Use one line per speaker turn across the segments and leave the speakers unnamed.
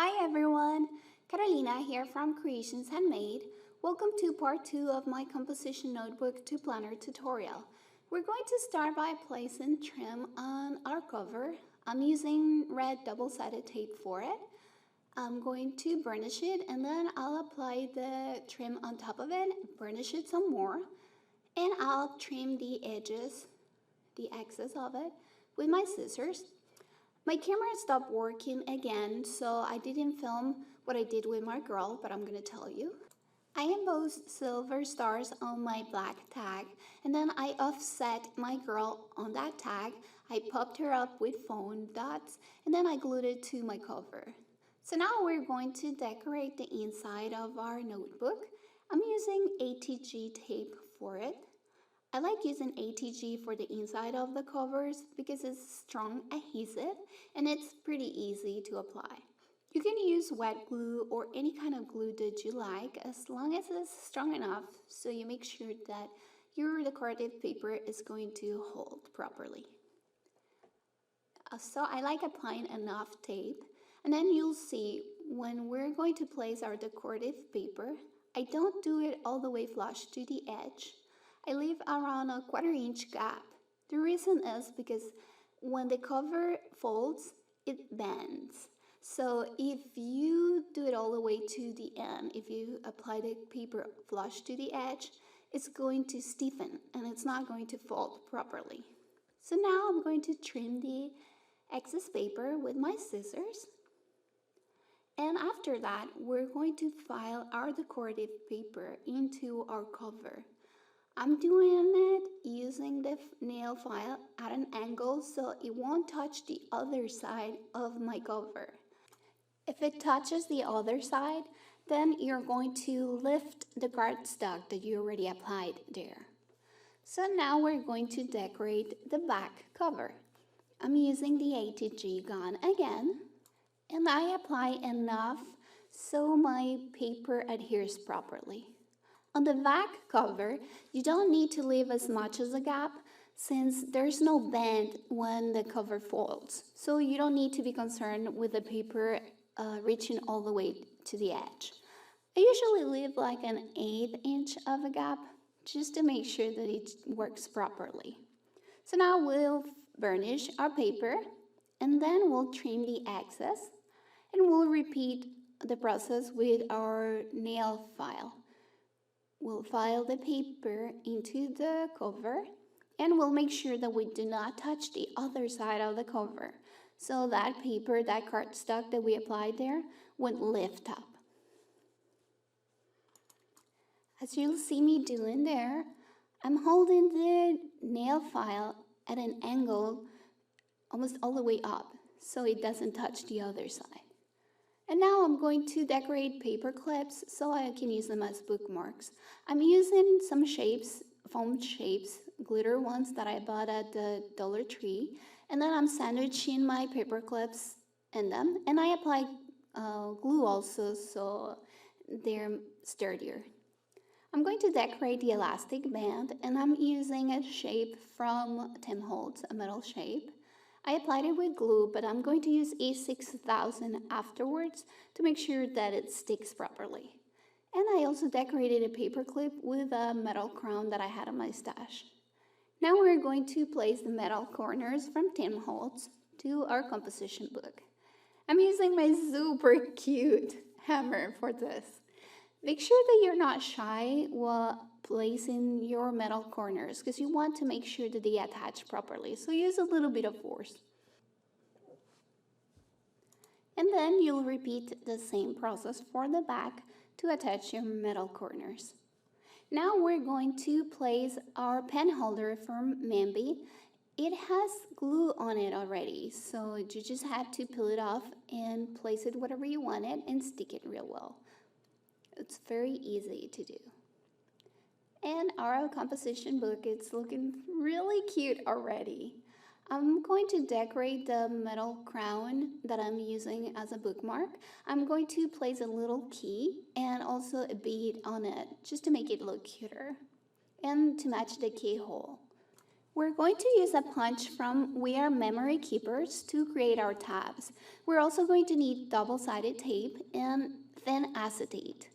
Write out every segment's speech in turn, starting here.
Hi everyone, Carolina here from Creations Handmade. Welcome to part 2 of my composition notebook to planner tutorial. We're going to start by placing trim on our cover. I'm using red double-sided tape for it. I'm going to burnish it and then I'll apply the trim on top of it, burnish it some more, and I'll trim the edges, the excess of it, with my scissors. My camera stopped working again, so I didn't film what I did with my girl, but I'm gonna tell you. I embossed silver stars on my black tag, and then I offset my girl on that tag. I popped her up with foam dots, and then I glued it to my cover. So now we're going to decorate the inside of our notebook. I'm using ATG tape for it. I like using ATG for the inside of the covers because it's strong adhesive and it's pretty easy to apply. You can use wet glue or any kind of glue that you like as long as it's strong enough so you make sure that your decorative paper is going to hold properly. So I like applying enough tape, and then you'll see when we're going to place our decorative paper, I don't do it all the way flush to the edge. I leave around a 1/4 inch gap. The reason is because when the cover folds, it bends. So if you do it all the way to the end, if you apply the paper flush to the edge, it's going to stiffen and it's not going to fold properly. So now I'm going to trim the excess paper with my scissors. And after that, we're going to file our decorative paper into our cover. I'm doing it using the nail file at an angle so it won't touch the other side of my cover. If it touches the other side, then you're going to lift the cardstock that you already applied there. So now we're going to decorate the back cover. I'm using the ATG gun again, and I apply enough so my paper adheres properly. On the back cover, you don't need to leave as much as a gap since there's no bend when the cover folds. So you don't need to be concerned with the paper reaching all the way to the edge. I usually leave like an 1/8 inch of a gap just to make sure that it works properly. So now we'll burnish our paper and then we'll trim the excess and we'll repeat the process with our nail file. We'll file the paper into the cover and we'll make sure that we do not touch the other side of the cover. So that paper, that cardstock that we applied there, won't lift up. As you'll see me doing there, I'm holding the nail file at an angle almost all the way up so it doesn't touch the other side. And now I'm going to decorate paper clips so I can use them as bookmarks. I'm using some shapes, foam shapes, glitter ones that I bought at the Dollar Tree. And then I'm sandwiching my paper clips in them. And I apply glue also so they're sturdier. I'm going to decorate the elastic band and I'm using a shape from Tim Holtz, a metal shape. I applied it with glue, but I'm going to use E6000 afterwards to make sure that it sticks properly. And I also decorated a paper clip with a metal crown that I had in my stash. Now we're going to place the metal corners from Tim Holtz to our composition book. I'm using my super cute hammer for this. Make sure that you're not shy while placing your metal corners because you want to make sure that they attach properly. So use a little bit of force. And then you'll repeat the same process for the back to attach your metal corners. Now we're going to place our pen holder from Handmade. It has glue on it already, so you just have to peel it off and place it wherever you want it and stick it real well. It's very easy to do. And our composition book, it's looking really cute already. I'm going to decorate the metal crown that I'm using as a bookmark. I'm going to place a little key and also a bead on it just to make it look cuter and to match the keyhole. We're going to use a punch from We Are Memory Keepers to create our tabs. We're also going to need double-sided tape and thin acetate.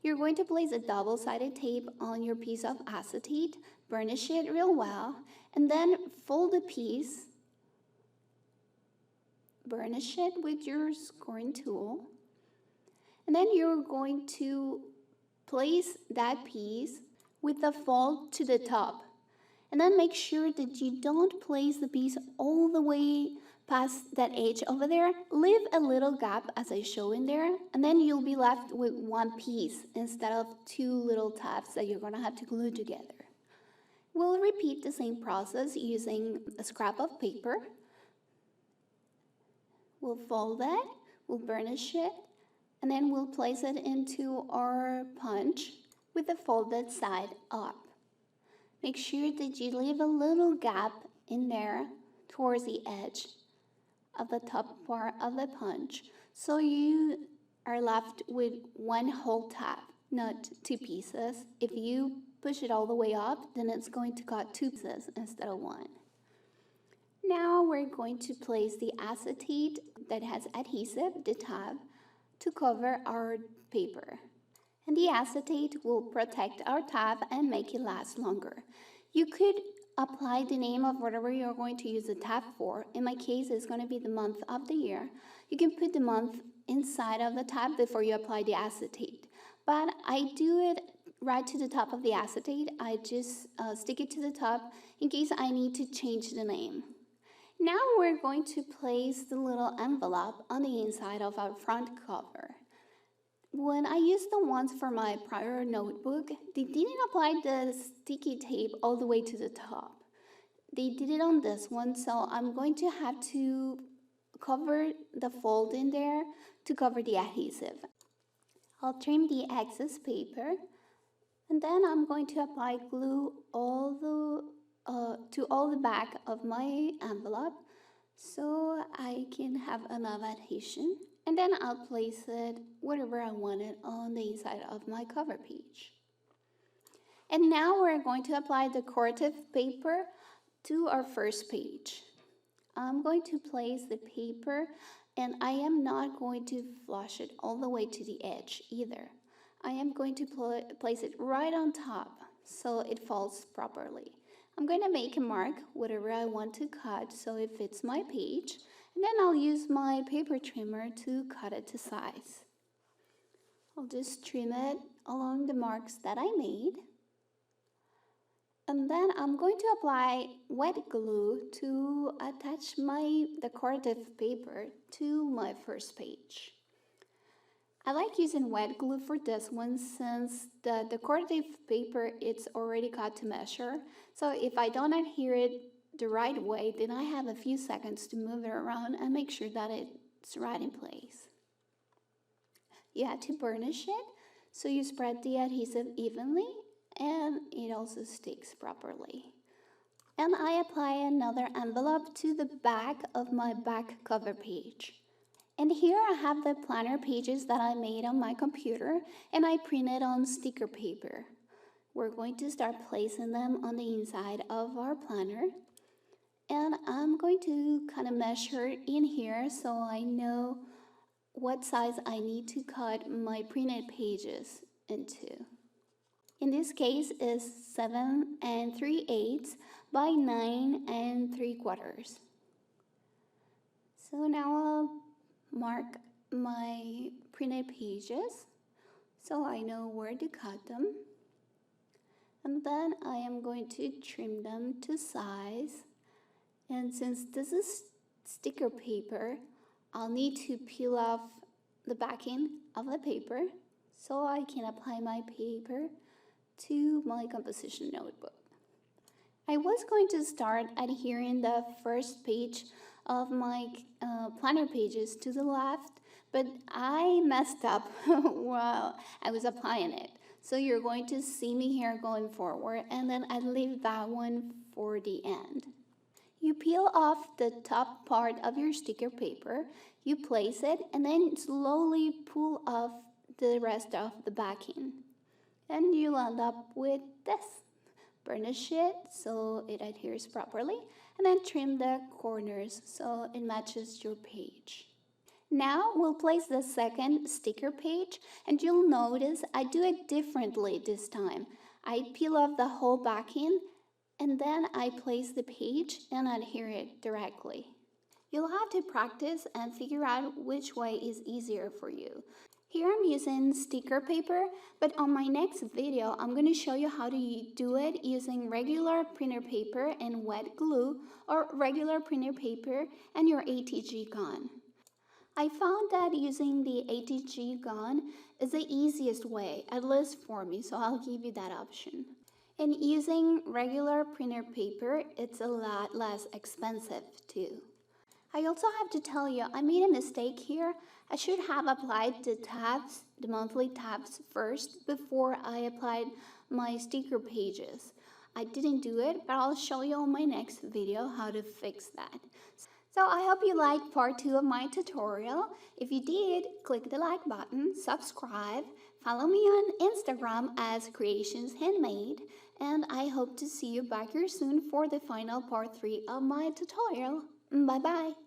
You're going to place a double-sided tape on your piece of acetate, burnish it real well, and then fold the piece, burnish it with your scoring tool, and then you're going to place that piece with the fold to the top. And then make sure that you don't place the piece all the way past that edge over there. Leave a little gap as I show in there, and then you'll be left with one piece instead of two little tabs that you're gonna have to glue together. We'll repeat the same process using a scrap of paper. We'll fold it, we'll burnish it, and then we'll place it into our punch with the folded side up. Make sure that you leave a little gap in there towards the edge of the top part of the punch, so you are left with one whole tab, not two pieces. If you push it all the way up, then it's going to cut two pieces instead of one. Now we're going to place the acetate that has adhesive, the tab, to cover our paper. And the acetate will protect our tab and make it last longer. You could apply the name of whatever you're going to use the tab for. In my case, it's going to be the month of the year. You can put the month inside of the tab before you apply the acetate. But I do it right to the top of the acetate. I just stick it to the top in case I need to change the name. Now we're going to place the little envelope on the inside of our front cover. When I used the ones for my prior notebook, they didn't apply the sticky tape all the way to the top. They did it on this one, so I'm going to have to cover the fold in there to cover the adhesive. I'll trim the excess paper, and then I'm going to apply glue to all the back of my envelope so I can have enough adhesion. And then I'll place it wherever I want it on the inside of my cover page. And now we're going to apply decorative paper to our first page. I'm going to place the paper, and I am not going to flush it all the way to the edge either. I am going to place it right on top so it falls properly. I'm going to make a mark whatever I want to cut so it fits my page, and then I'll use my paper trimmer to cut it to size. I'll just trim it along the marks that I made. And then I'm going to apply wet glue to attach my decorative paper to my first page. I like using wet glue for this one since the decorative paper it's already cut to measure. So if I don't adhere it the right way, then I have a few seconds to move it around and make sure that it's right in place. You have to burnish it so you spread the adhesive evenly and it also sticks properly. And I apply another envelope to the back of my back cover page. And here I have the planner pages that I made on my computer and I printed on sticker paper. We're going to start placing them on the inside of our planner. And I'm going to kind of measure in here so I know what size I need to cut my printed pages into. In this case is 7 3/8 by 9 3/4. So now I'll mark my printed pages so I know where to cut them. And then I am going to trim them to size. And since this is sticker paper, I'll need to peel off the backing of the paper so I can apply my paper to my composition notebook. I was going to start adhering the first page of my planner pages to the left, but I messed up while I was applying it. So you're going to see me here going forward, and then I leave that one for the end. You peel off the top part of your sticker paper, you place it, and then slowly pull off the rest of the backing. And you'll end up with this. burnish it so it adheres properly, and then trim the corners so it matches your page. Now we'll place the second sticker page, and you'll notice I do it differently this time. I peel off the whole backing and then I place the page and adhere it directly. You'll have to practice and figure out which way is easier for you. Here I'm using sticker paper, but on my next video I'm going to show you how to do it using regular printer paper and wet glue, or regular printer paper and your ATG gun. I found that using the ATG gun is the easiest way, at least for me, so I'll give you that option. And using regular printer paper, it's a lot less expensive too. I also have to tell you, I made a mistake here. I should have applied the tabs, the monthly tabs first before I applied my sticker pages. I didn't do it, but I'll show you on my next video how to fix that. So I hope you liked part 2 of my tutorial. If you did, click the like button, subscribe, follow me on Instagram as Creations Handmade, and I hope to see you back here soon for the final part 3 of my tutorial. Bye bye!